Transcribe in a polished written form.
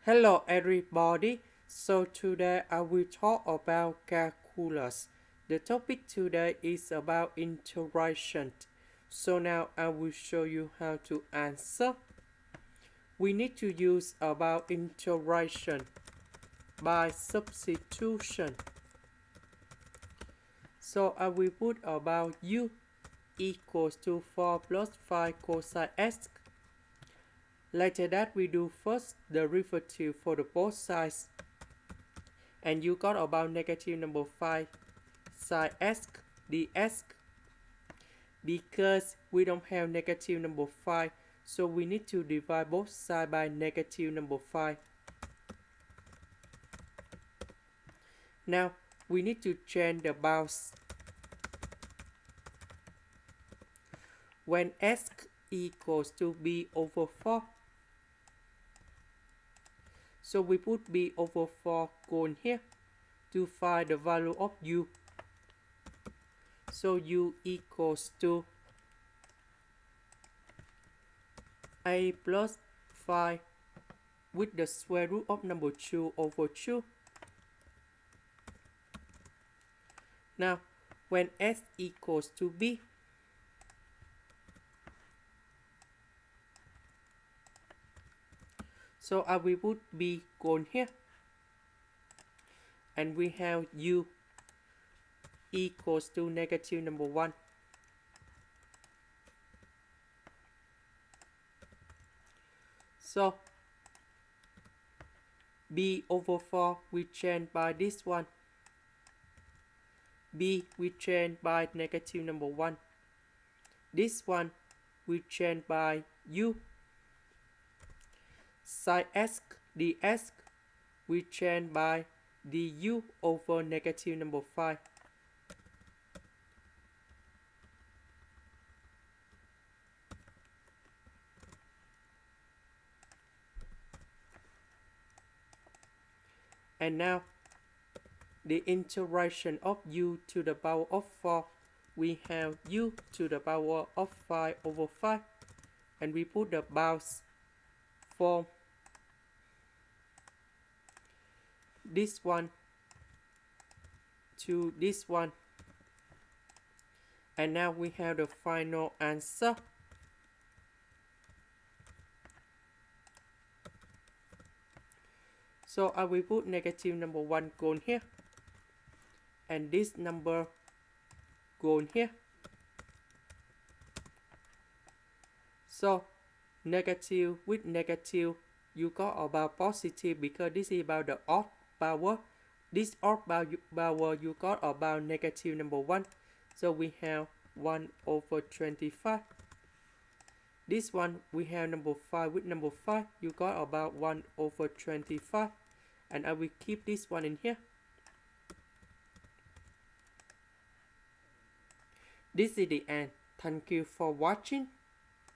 Hello everybody, so today I will talk about calculus. The topic today is about integration. So now I will show you how to answer. We need to use about integration by substitution. So I will put about u equals to 4 plus 5 cosine x. Later that we do first the derivative for the both sides. And you got about negative number 5 sine x dx. Because we don't have negative number 5, so we need to divide both sides by negative number 5. Now we need to change the bounds. When x equals to b over 4, so we put b over 4 going here to find the value of u. So u equals to a plus 5 with the square root of number 2 over 2. Now when x equals to b, so I will put b going here, and we have u equals to negative number 1. So b over 4 we change by this one. B we change by negative number 1. This one we change by u. Sin x dx we change by du over negative number 5. And now the integration of u to the power of 4, we have u to the power of 5 over 5, and we put the bounds from this one to this one, and now we have the final answer. So I will put negative number 1 going here, and this number going here. So negative with negative, you got about positive because this is about the odd power. This odd power you got about negative number 1. So we have 1 over 25. This one we have number 5 with number 5. You got about 1 over 25. And I will keep this one in here. This is the end. Thank you for watching.